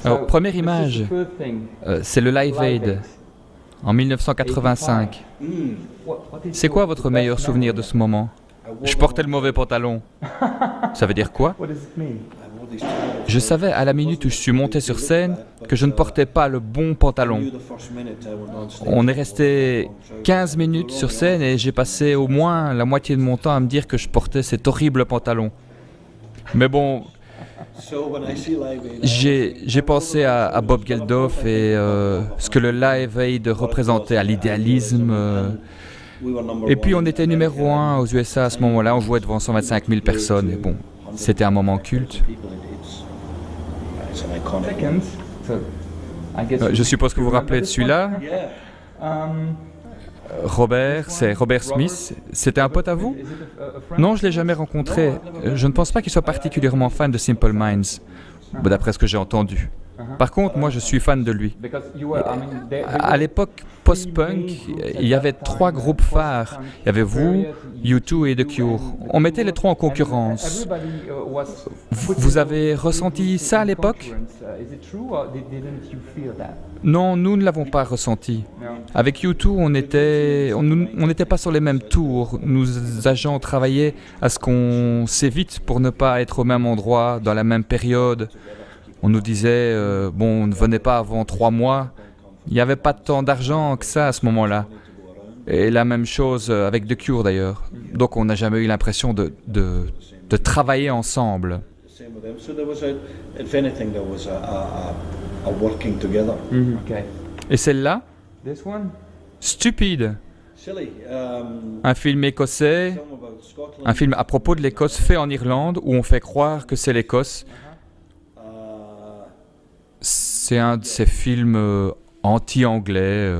Alors, première image, c'est le Live Aid en 1985. C'est quoi votre meilleur souvenir de ce moment? Je portais le mauvais pantalon. Ça veut dire quoi? Je savais à la minute où je suis monté sur scène que je ne portais pas le bon pantalon. On est resté 15 minutes sur scène et j'ai passé au moins la moitié de mon temps à me dire que je portais cet horrible pantalon. Mais bon, j'ai pensé à Bob Geldof et ce que le Live Aid représentait, à l'idéalisme. Et puis on était numéro 1 aux USA à ce moment-là, on jouait devant 125 000 personnes. Et bon, c'était un moment culte. Je suppose que vous vous rappelez de celui-là. Robert, c'est Robert Smith. C'était un pote à vous? Non, je ne l'ai jamais rencontré. Je ne pense pas qu'il soit particulièrement fan de Simple Minds, d'après ce que j'ai entendu. Par contre, moi, je suis fan de lui. À l'époque post-punk, il y avait 3 groupes phares. Il y avait vous, U2 et The Cure. On mettait les 3 en concurrence. Vous avez ressenti ça à l'époque? Non, nous ne l'avons pas ressenti. Avec U2, on n'était pas sur les mêmes tours. Nos agents travaillaient à ce qu'on s'évite pour ne pas être au même endroit, dans la même période. On nous disait, bon, ne venez pas avant 3 mois. Il n'y avait pas tant d'argent que ça à ce moment-là. Et la même chose avec The Cure d'ailleurs. Donc on n'a jamais eu l'impression de travailler ensemble. Et celle-là? Stupide. Un film écossais, un film à propos de l'Écosse fait en Irlande où on fait croire que c'est l'Écosse. C'est un de ces films anti-anglais.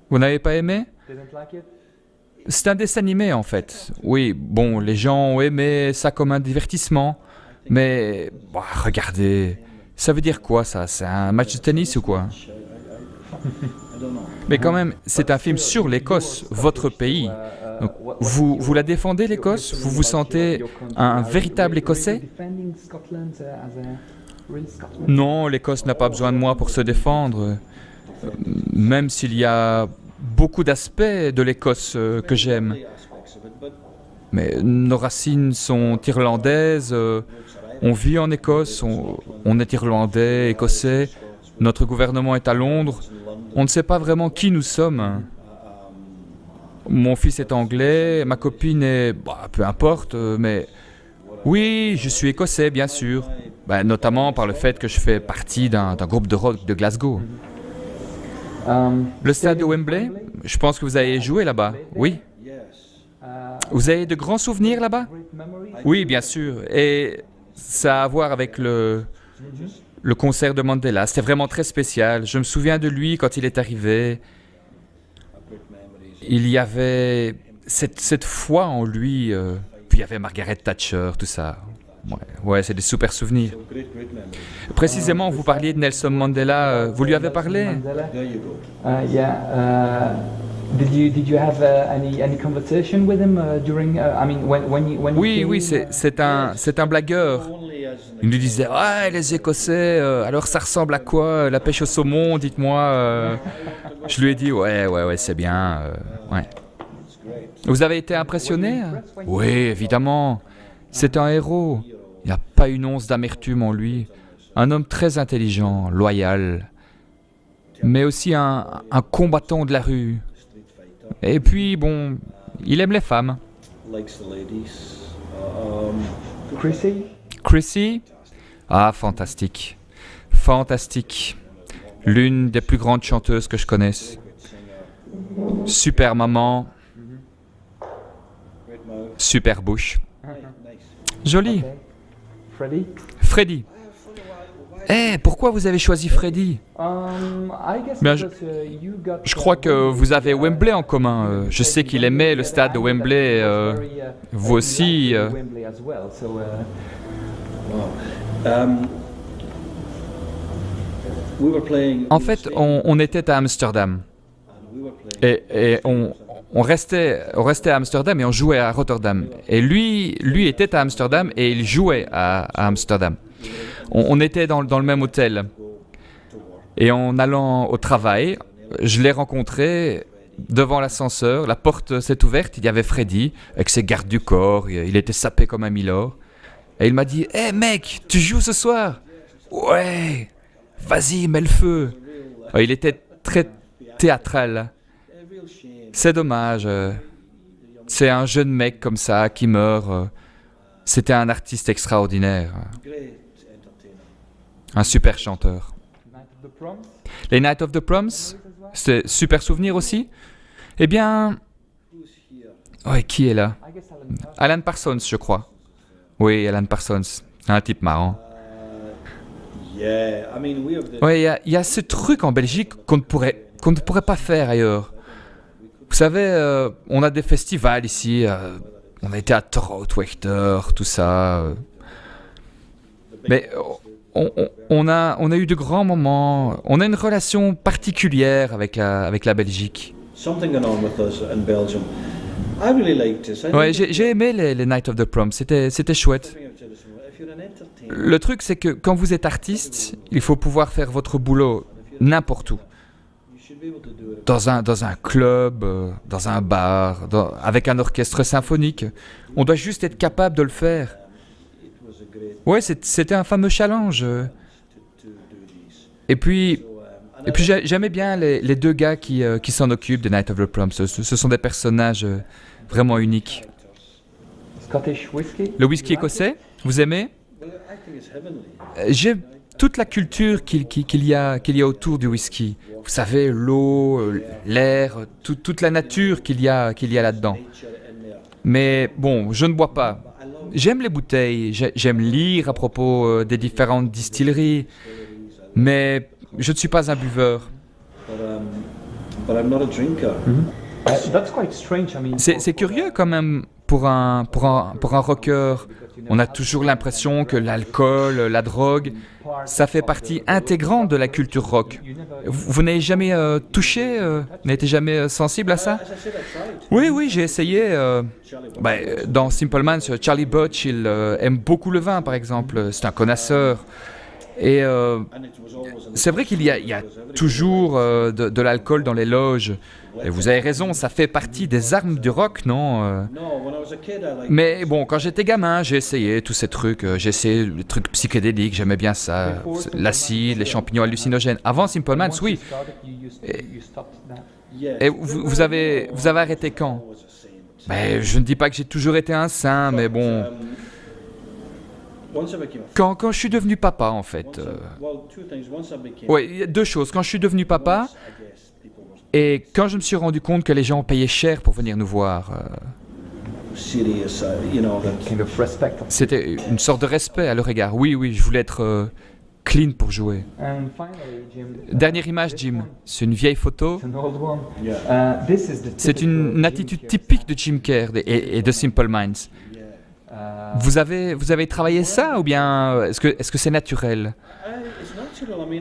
Vous n'avez pas aimé? C'est un dessin animé en fait. Oui, bon, les gens ont aimé ça comme un divertissement. Mais, bah, regardez, ça veut dire quoi ça? C'est un match de tennis ou quoi? Mais quand même, c'est un film sur l'Écosse, votre pays. Donc, vous la défendez l'Écosse? Vous vous sentez un véritable Écossais? Non, l'Écosse n'a pas besoin de moi pour se défendre. Même s'il y a beaucoup d'aspects de l'Écosse que j'aime. Mais nos racines sont irlandaises, on vit en Écosse, on est irlandais, écossais, notre gouvernement est à Londres. On ne sait pas vraiment qui nous sommes. Mon fils est anglais, ma copine est... Bah, peu importe, mais... Oui, je suis écossais, bien sûr. Ben, notamment par le fait que je fais partie d'un groupe de rock de Glasgow. Le stade de Wembley, je pense que vous avez joué là-bas, oui. Vous avez de grands souvenirs là-bas? Oui, bien sûr. Et ça a à voir avec le concert de Mandela. C'était vraiment très spécial. Je me souviens de lui quand il est arrivé. Il y avait cette foi en lui. Puis il y avait Margaret Thatcher, tout ça. Ouais, c'est des super souvenirs. Précisément, vous parliez de Nelson Mandela. Vous lui avez parlé? Oui, c'est un blagueur. Il nous disait, ouais, les Écossais, alors ça ressemble à quoi? La pêche au saumon, dites-moi. Je lui ai dit, ouais, c'est bien. Ouais. Vous avez été impressionné? Oui, évidemment. C'est un héros. Il n'y a pas une once d'amertume en lui. Un homme très intelligent, loyal, mais aussi un combattant de la rue. Et puis, bon, il aime les femmes. Chrissy? Ah, fantastique. Fantastique. L'une des plus grandes chanteuses que je connaisse. Super maman. Super bouche. Joli. Freddy. Eh, pourquoi vous avez choisi Freddy? Bien, je crois que vous avez Wembley en commun. Je sais qu'il aimait le stade de Wembley. Vous aussi. En fait, on était à Amsterdam. Et on restait à Amsterdam et on jouait à Rotterdam. Et lui était à Amsterdam et il jouait à Amsterdam. On était dans le même hôtel. Et en allant au travail, je l'ai rencontré devant l'ascenseur. La porte s'est ouverte, il y avait Freddy, avec ses gardes du corps. Il était sapé comme un milord. Et il m'a dit « Hé mec, tu joues ce soir ?»« Ouais, vas-y, mets le feu. » Il était très théâtral. C'est dommage. C'est un jeune mec comme ça qui meurt. C'était un artiste extraordinaire. Un super chanteur. Les Night of the Proms, c'est super souvenir aussi. Eh bien... Ouais, qui est là? Alan Parsons, je crois. Oui, Alan Parsons. Un type marrant. Ouais, il y a ce truc en Belgique qu'on ne pourrait pas faire ailleurs. Vous savez, on a des festivals ici. On a été à Troutwachter, tout ça. Mais on a eu de grands moments. On a une relation particulière avec la Belgique. Ouais, j'ai aimé les Night of the Prom. C'était chouette. Le truc, c'est que quand vous êtes artiste, il faut pouvoir faire votre boulot n'importe où. Dans un club, dans un bar, avec un orchestre symphonique. On doit juste être capable de le faire. Ouais, c'était un fameux challenge. Et puis j'aimais bien les deux gars qui s'en occupent des Night of the Prom. Ce sont des personnages vraiment uniques. Le whisky écossais, vous aimez? J'aime toute la culture qu'il y a autour du whisky. Vous savez, l'eau, l'air, toute la nature qu'il y a là-dedans. Mais bon, je ne bois pas. J'aime les bouteilles, j'aime lire à propos des différentes distilleries, mais je ne suis pas un buveur. C'est curieux quand même pour un rocker. On a toujours l'impression que l'alcool, la drogue, ça fait partie intégrante de la culture rock. Vous n'avez jamais touché, n'êtes jamais sensible à ça? Oui, j'ai essayé. Dans Simple Minds, Charlie Butch, il aime beaucoup le vin, par exemple. C'est un connaisseur. Et c'est vrai qu'il y a toujours de l'alcool dans les loges. Et vous avez raison, ça fait partie des armes du rock, non? Mais bon, quand j'étais gamin, j'ai essayé tous ces trucs. J'ai essayé les trucs psychédéliques, j'aimais bien ça. L'acide, les champignons hallucinogènes. Avant Simple Minds, oui. Et vous avez arrêté quand? Je ne dis pas que j'ai toujours été un saint, mais bon... Quand je suis devenu papa, en fait. Oui, il y a deux choses. Quand je suis devenu papa, et quand je me suis rendu compte que les gens payaient cher pour venir nous voir. C'était une sorte de respect à leur égard. Oui, je voulais être clean pour jouer. Dernière image, Jim. C'est une vieille photo. C'est une attitude typique de Jim Kerr et de Simple Minds. Vous avez travaillé ça ou bien est-ce que c'est naturel?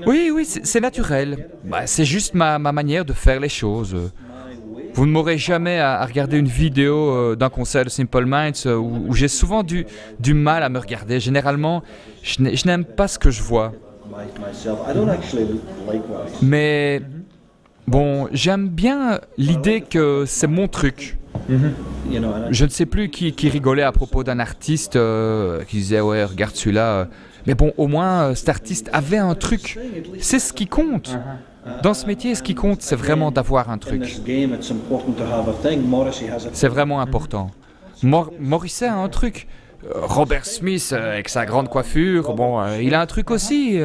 Oui, c'est naturel. C'est juste ma manière de faire les choses. Vous ne m'aurez jamais à regarder une vidéo d'un concert de Simple Minds où j'ai souvent du mal à me regarder. Généralement, je n'aime pas ce que je vois. Mais bon, j'aime bien l'idée que c'est mon truc. Je ne sais plus qui rigolait à propos d'un artiste qui disait « Ouais, regarde celui-là ». Mais bon, au moins, cet artiste avait un truc. C'est ce qui compte. Dans ce métier, ce qui compte, c'est vraiment d'avoir un truc. C'est vraiment important. Morrissey a un truc. Robert Smith, avec sa grande coiffure, bon, il a un truc aussi.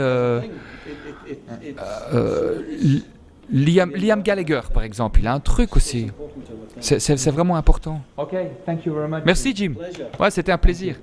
Liam Gallagher, par exemple, il a un truc aussi. C'est vraiment important. Merci, Jim. Ouais, c'était un plaisir.